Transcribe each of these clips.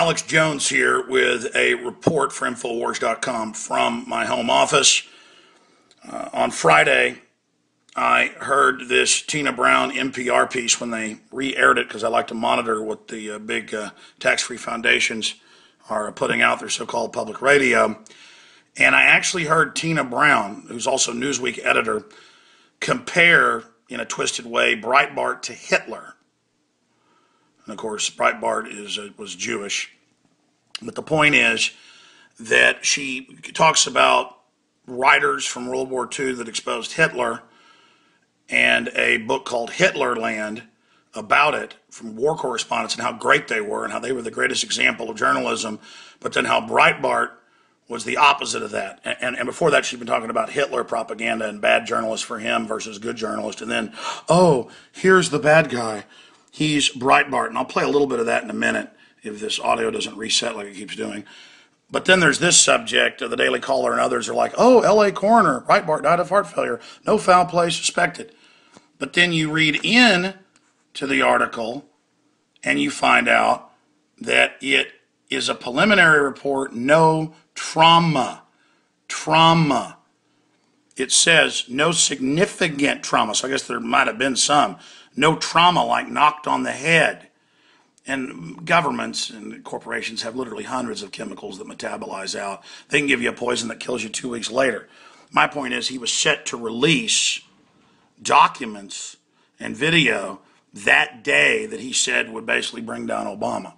Alex Jones here with a report for Infowars.com from my home office. On Friday, I heard this Tina Brown NPR piece when they re-aired it, because I like to monitor what the big tax-free foundations are putting out, their so-called public radio. And I actually heard Tina Brown, who's also Newsweek editor, compare, in a twisted way, Breitbart to Hitler. And of course, Breitbart was Jewish. But the point is that she talks about writers from World War II that exposed Hitler, and a book called Hitlerland about it from war correspondents and how great they were and how they were the greatest example of journalism, but then how Breitbart was the opposite of that. And before that, she'd been talking about Hitler propaganda and bad journalists for him versus good journalists. And then, oh, here's the bad guy. He's Breitbart. And I'll play a little bit of that in a minute if this audio doesn't reset like it keeps doing. But then there's this subject, the Daily Caller and others are like, oh, L.A. coroner, Breitbart died of heart failure, no foul play suspected. But then you read in to the article and you find out that it is a preliminary report, no trauma. It says no significant trauma, so I guess there might have been some. No trauma like knocked on the head. And governments and corporations have literally hundreds of chemicals that metabolize out. They can give you a poison that kills you 2 weeks later. My point is he was set to release documents and video that day that he said would basically bring down Obama.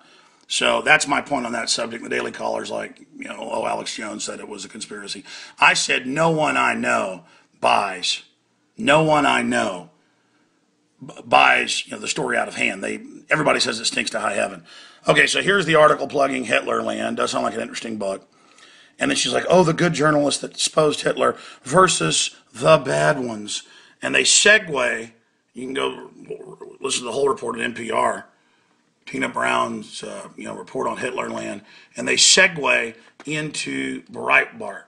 So that's my point on that subject. The Daily Caller's like, oh, Alex Jones said it was a conspiracy. I said no one I know buys. No one I know buys the story out of hand. Everybody says it stinks to high heaven. Okay, so here's the article plugging Hitlerland. Does sound like an interesting book. And then she's like, oh, the good journalists that exposed Hitler versus the bad ones. And they segue. You can go listen to the whole report at NPR, Tina Brown's report on Hitlerland, and they segue into Breitbart.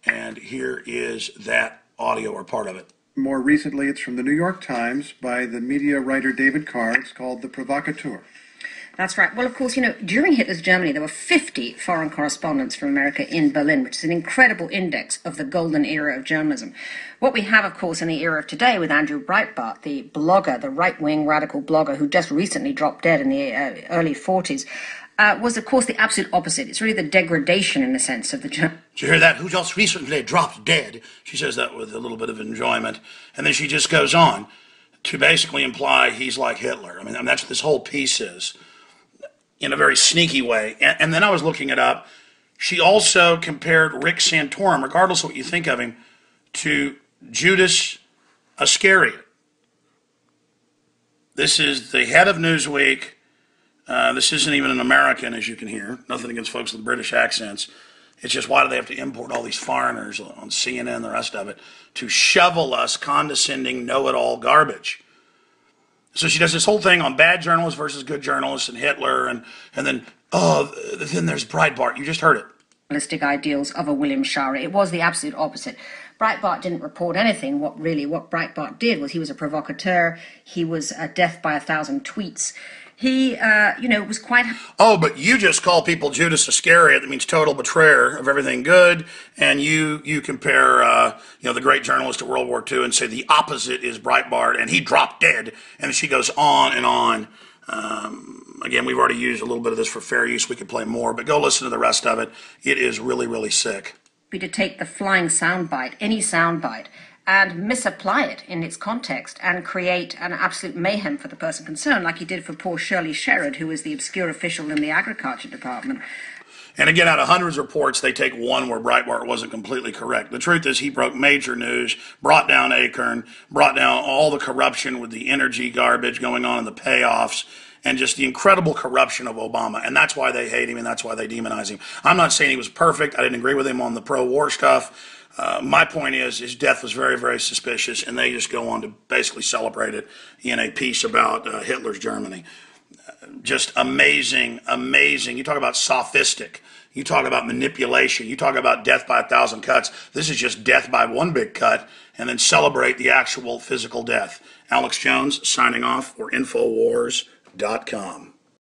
And here is that audio or part of it. More recently, it's from the New York Times by the media writer David Carr. It's called The Provocateur. That's right. Well, of course, during Hitler's Germany, there were 50 foreign correspondents from America in Berlin, which is an incredible index of the golden era of journalism. What we have, of course, in the era of today with Andrew Breitbart, the blogger, the right-wing radical blogger who just recently dropped dead in the early 40s, was, of course, the absolute opposite. It's really the degradation, in a sense, of the journal. Did you hear that? Who just recently dropped dead? She says that with a little bit of enjoyment. And then she just goes on to basically imply he's like Hitler. I mean that's what this whole piece is, in a very sneaky way. And then I was looking it up. She also compared Rick Santorum, regardless of what you think of him, to Judas Iscariot. This is the head of Newsweek. This isn't even an American, as you can hear. Nothing against folks with British accents. It's just, why do they have to import all these foreigners on CNN and the rest of it to shovel us condescending know-it-all garbage? So she does this whole thing on bad journalists versus good journalists and Hitler, and then, then there's Breitbart. You just heard it. Realistic ideals of a William Shirer. It was the absolute opposite. Breitbart didn't report anything. What Breitbart did was he was a provocateur. He was a death by 1,000 tweets. He, was quite... Oh, but you just call people Judas Iscariot. That means total betrayer of everything good. And you compare, the great journalist of World War II and say the opposite is Breitbart, and he dropped dead. And she goes on and on. Again, we've already used a little bit of this for fair use. We could play more, but go listen to the rest of it. It is really, really sick. To take the flying soundbite, any soundbite, and misapply it in its context and create an absolute mayhem for the person concerned, like he did for poor Shirley Sherrod, who was the obscure official in the Agriculture Department. And again, out of hundreds of reports, they take one where Breitbart wasn't completely correct. The truth is he broke major news, brought down Acorn, brought down all the corruption with the energy garbage going on in the payoffs, and just the incredible corruption of Obama. And that's why they hate him, and that's why they demonize him. I'm not saying he was perfect. I didn't agree with him on the pro-war stuff. My point is his death was very, very suspicious, and they just go on to basically celebrate it in a piece about Hitler's Germany. Just amazing, amazing. You talk about sophistic. You talk about manipulation. You talk about death by 1,000 cuts. This is just death by one big cut, and then celebrate the actual physical death. Alex Jones signing off for Infowars.com.